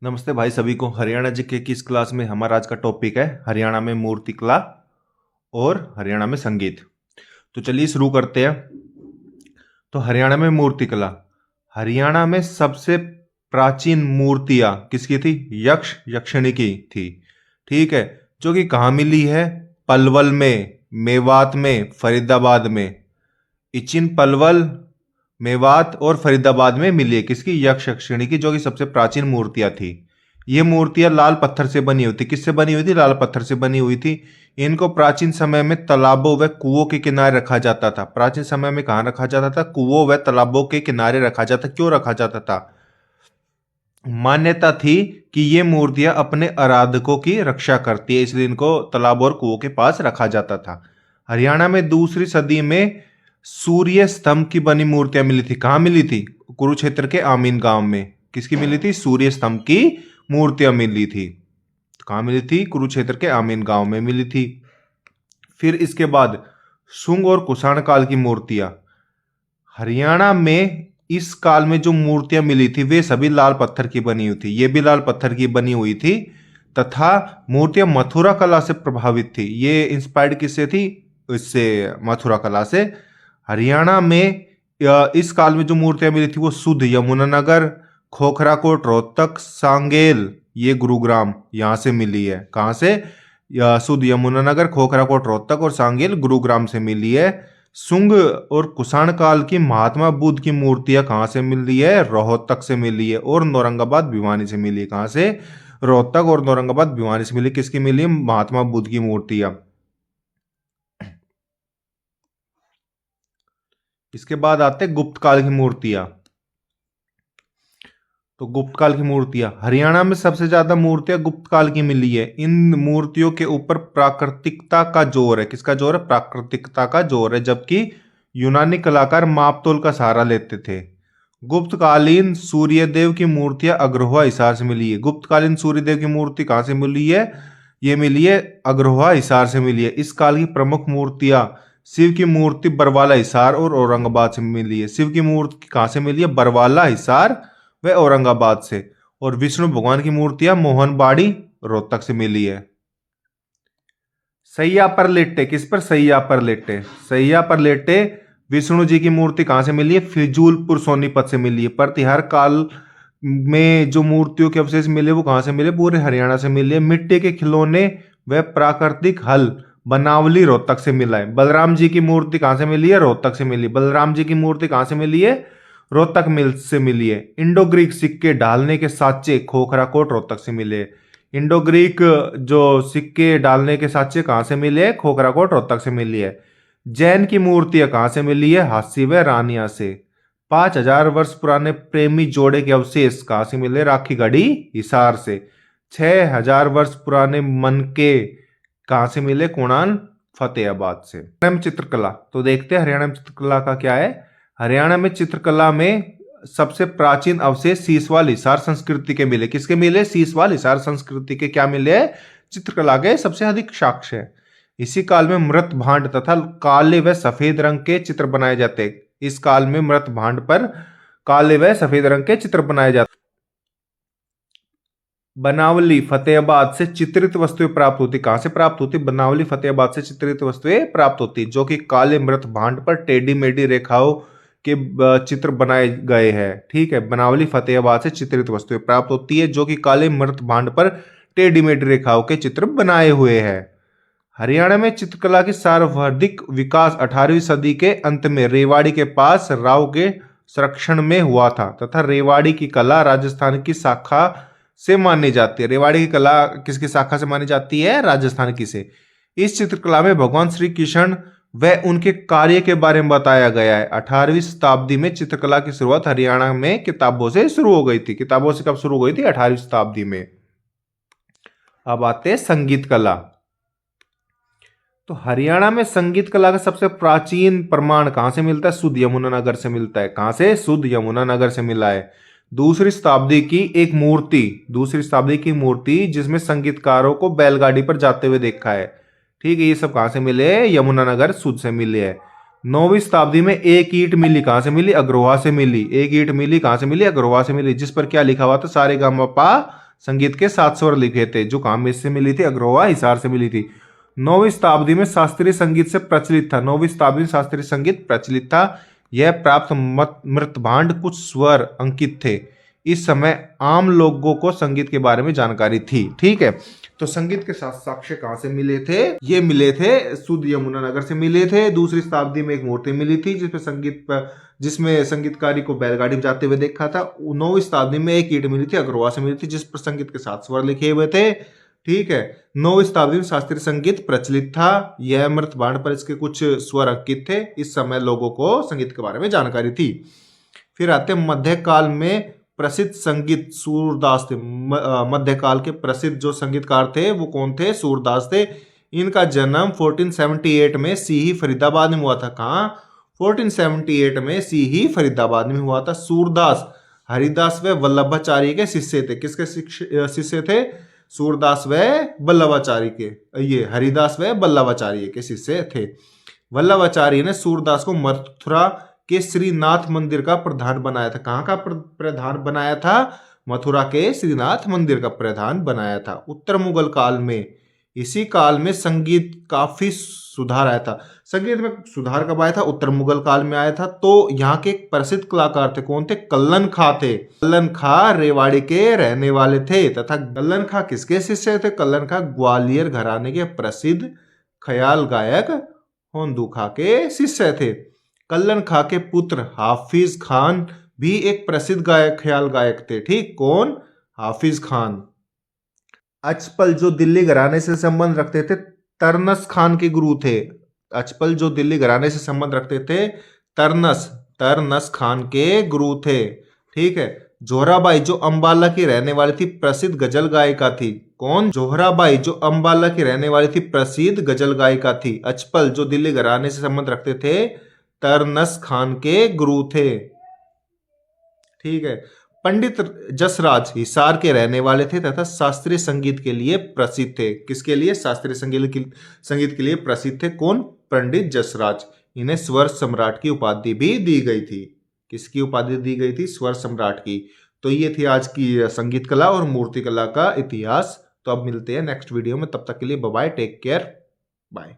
नमस्ते भाई सभी को। हरियाणा जीके की इस क्लास में हमारा आज का टॉपिक है हरियाणा में मूर्ति कला और हरियाणा में संगीत। तो चलिए शुरू करते हैं। तो हरियाणा में मूर्ति कला, हरियाणा में सबसे प्राचीन मूर्तियां किसकी थी? यक्ष यक्षिणी की थी। ठीक है, जो कि कहाँ मिली है? पलवल में, मेवात में, फरीदाबाद में। इचिन पलवल, मेवात और फरीदाबाद में मिली है किसकी? यक्ष यक्षिणी की, जो कि सबसे प्राचीन मूर्तियां थी। ये मूर्तियां लाल पत्थर से बनी हुई थी। किससे बनी हुई थी? लाल पत्थर से बनी हुई थी। इनको प्राचीन समय में तालाबों व कुओं के किनारे रखा जाता था। प्राचीन समय में कहाँ रखा जाता था? कुओं व तालाबों के किनारे रखा जाता। क्यों रखा जाता था? मान्यता थी कि ये मूर्तियां अपने आराधकों की रक्षा करती है, इसलिए इनको तालाब और कुओं के पास रखा जाता था। हरियाणा में दूसरी सदी में सूर्य स्तंभ की बनी मूर्तियां मिली थी। कहाँ मिली थी? कुरुक्षेत्र के आमीन गांव में। किसकी मिली थी? सूर्य स्तंभ की मूर्तियां मिली थी। कहाँ मिली थी? कुरुक्षेत्र के आमीन गांव में मिली थी। फिर इसके बाद शुंग और कुषाण काल की मूर्तियां। हरियाणा में इस काल में जो मूर्तियां मिली थी वे सभी लाल पत्थर की बनी हुई थी। ये भी लाल पत्थर की बनी हुई थी तथा मूर्तियां मथुरा कला से प्रभावित थी। ये इंस्पायर्ड किससे थी? इससे, मथुरा कला से। हरियाणा में इस काल में जो मूर्तियां मिली थी वो शुद्ध यमुनानगर, खोखराकोट, रोहतक, सांगेल, ये गुरुग्राम, यहां से मिली है। कहां से? शुद्ध यमुनानगर, खोखराकोट, रोहतक और सांगेल गुरुग्राम से मिली है। शुंग और कुषाण काल की महात्मा बुद्ध की मूर्तियां कहां से मिली है? रोहतक से मिली है और औरंगाबाद भिवानी से मिली है। कहां से? रोहतक और औरंगाबाद भिवानी से मिली। किसकी मिली है? महात्मा बुद्ध की मूर्तियां। इसके बाद आते गुप्त काल की मूर्तियां। तो गुप्त काल की मूर्तियां, हरियाणा में सबसे ज्यादा मूर्तियां गुप्त काल की मिली है। इन मूर्तियों के ऊपर प्राकृतिकता का जोर है। किसका जोर है? प्राकृतिकता का जोर है। जबकि यूनानी कलाकार मापतोल का सहारा लेते थे। गुप्तकालीन सूर्यदेव की मूर्तियां अग्रहोआ हिसार से मिली है। गुप्तकालीन सूर्यदेव की मूर्ति कहां से मिली है? ये मिली है अग्रहोआ हिसार से मिली है। इस काल की प्रमुख मूर्तियां, शिव की मूर्ति बरवाला हिसार और औरंगाबाद से मिली है। शिव की मूर्ति कहां से मिली है? बरवाला हिसार व औरंगाबाद से। और विष्णु भगवान की मूर्तियां मोहनबाड़ी, रोहतक से मिली है। सैया पर लेटे, किस पर? सैया पर लेटे। सैया पर लेटे विष्णु जी की मूर्ति कहां से मिली है? फिजूलपुर सोनीपत से मिली है। प्रतिहार काल में जो मूर्तियों के अवशेष मिले वो कहां से मिले? पूरे हरियाणा से मिले। मिट्टी के खिलौने व प्राकृतिक हल बनावली रोहतक से मिला है। बलराम जी की मूर्ति कहां से मिली है? रोहतक से मिली। बलराम जी की मूर्ति कहां से मिली है? रोहतक मिल से मिली है। इंडो ग्रीक सिक्के डालने के साचे खोखराकोट, रोहतक से मिले। इंडो ग्रीक जो सिक्के डालने के साचे कहां से मिले? खोखराकोट, रोहतक से मिली है। जैन की मूर्तियां कहां से मिली है? हांसी व रानिया से। 5,000 वर्ष पुराने प्रेमी जोड़े के अवशेष कहां से मिले? राखी गढ़ी, हिसार से। 6,000 वर्ष पुराने मनके कहां से मिले? कुणान, फतेहाबाद से। हरियाणा में चित्रकला, तो देखते हैं हरियाणा में चित्रकला का क्या है। हरियाणा में चित्रकला में सबसे प्राचीन अवशेष सीसवाल हिसार संस्कृति के मिले। किसके मिले? सीसवाल हिसार संस्कृति के क्या मिले? चित्रकला के सबसे अधिक साक्ष्य है। इसी काल में मृत भांड तथा काले व सफेद रंग के चित्र बनाए जाते। इस काल में मृत भांड पर काले व सफेद रंग के चित्र बनाए जाते। बनावली फतेहाबाद से चित्रित वस्तुएं प्राप्त होती। कहां से प्राप्त होती? बनावली फतेहाबाद से चित्रित वस्तुएं प्राप्त होती, जो कि काले मृत भांड पर टेढ़ी मेढ़ी रेखाओं के चित्र बनाए गए हैं। ठीक है, बनावली फतेहाबाद से चित्रित वस्तुएं प्राप्त होती है, जो कि काले मृत भांड पर टेढ़ी मेढ़ी रेखाओं के चित्र बनाए हुए हैं। हरियाणा में चित्रकला की सर्वाधिक विकास 18वीं सदी के अंत में रेवाड़ी के पास राव के संरक्षण में हुआ था तथा रेवाड़ी की कला राजस्थान की शाखा से मानी जाती है। रेवाड़ी की कला किसकी शाखा से मानी जाती है? राजस्थान की से। इस चित्रकला में भगवान श्री कृष्ण व उनके कार्य के बारे में बताया गया है। 18वीं शताब्दी में चित्रकला की शुरुआत हरियाणा में किताबों से शुरू हो गई थी। किताबों से कब शुरू हो गई थी? 18वीं शताब्दी में। अब आते हैं संगीत कला। तो हरियाणा में संगीत कला का सबसे प्राचीन प्रमाण कहां से मिलता है? शुद्ध यमुनानगर से मिलता है। कहां से? शुद्ध यमुनानगर से मिला है। दूसरी शताब्दी की एक मूर्ति, दूसरी शताब्दी की मूर्ति जिसमें संगीतकारों को बैलगाड़ी पर जाते हुए देखा है। ठीक है, ये सब कहां से मिले? यमुनानगर शुद्ध से मिले है। 9वीं शताब्दी में एक ईंट मिली। कहां से मिली? अग्रोहा से मिली। एक ईंट मिली, कहां से मिली? अग्रोहा से मिली, जिस पर क्या लिखा हुआ था? सारेगामापा संगीत के 7 स्वर लिखे थे, जो कहाँ में से मिली थी? अग्रोहा, हिसार से मिली थी। 9वीं शताब्दी में शास्त्रीय संगीत से प्रचलित था। 9वीं शताब्दी में शास्त्रीय संगीत प्रचलित था। यह प्राप्त मृतभांड कुछ स्वर अंकित थे। इस समय आम लोगों को संगीत के बारे में जानकारी थी। ठीक है, तो संगीत के साक्ष्य कहाँ से मिले थे? ये मिले थे सुध यमुनानगर से मिले थे। दूसरी शताब्दी में एक मूर्ति मिली थी जिसमें संगीतकारी को बैलगाड़ी बजाते हुए देखा था। 9वीं शताब्दी में एक ईंट मिली थी, अग्रवाल से मिली थी, जिस पर संगीत के 7 स्वर लिखे हुए थे। ठीक है, 9वीं शताब्दी में शास्त्रीय संगीत प्रचलित था। यह मृतभांड पर इसके कुछ स्वर अंकित थे। इस समय लोगों को संगीत के बारे में जानकारी थी। फिर आते मध्यकाल में प्रसिद्ध संगीत सूरदास थे। मध्यकाल के प्रसिद्ध जो संगीतकार थे वो कौन थे? सूरदास थे। इनका जन्म 1478 में सीही फरीदाबाद में हुआ था। कहाँ? 1478 में सीही फरीदाबाद में हुआ था। सूरदास हरिदास व वल्लभाचार्य के शिष्य थे। किसके शिष्य थे? सूरदास व वल्लभाचार्य के। ये हरिदास व वल्लभाचार्य के शिष्य थे। वल्लभाचार्य ने सूरदास को मथुरा के श्रीनाथ मंदिर का प्रधान बनाया था। कहाँ का प्रधान बनाया था? मथुरा के श्रीनाथ मंदिर का प्रधान बनाया था। उत्तर मुगल काल में, इसी काल में संगीत काफी सुधार आया था। संगीत में सुधार कब आया था? उत्तर मुगल काल में आया था। तो यहाँ के एक प्रसिद्ध कलाकार थे, कौन थे? कल्लन खां थे। कल्लन खां रेवाड़ी के रहने वाले थे तथा कल्लन खां किसके शिष्य थे? कल्लन खां ग्वालियर घराने के प्रसिद्ध ख्याल गायक होंदू खां के शिष्य थे। कल्लन खां के पुत्र हाफिज खान भी एक प्रसिद्ध गायक, ख्याल गायक थे। ठीक, कौन? हाफिज खान। अचपल जो दिल्ली घराने से संबंध रखते थे, तरनस खान के गुरु थे। अचपल जो दिल्ली घराने से संबंध रखते थे, तरनस खान के गुरु थे। ठीक है, जोहराबाई जो अंबाला की रहने वाली थी, प्रसिद्ध गजल गायिका थी। कौन? जोहराबाई जो अंबाला की रहने वाली थी, प्रसिद्ध गजल गायिका थी। अचपल जो दिल्ली घराने से संबंध रखते थे, तरनस खान के गुरु थे। ठीक है, पंडित जसराज हिसार के रहने वाले थे तथा शास्त्रीय संगीत के लिए प्रसिद्ध थे। किसके लिए? शास्त्रीय संगीत के लिए प्रसिद्ध थे। कौन? पंडित जसराज। इन्हें स्वर सम्राट की उपाधि भी दी गई थी। किसकी उपाधि दी गई थी? स्वर सम्राट की। तो ये थी आज की संगीत कला और मूर्ति कला का इतिहास। तो अब मिलते हैं नेक्स्ट वीडियो में, तब तक के लिए bye bye, take care, bye.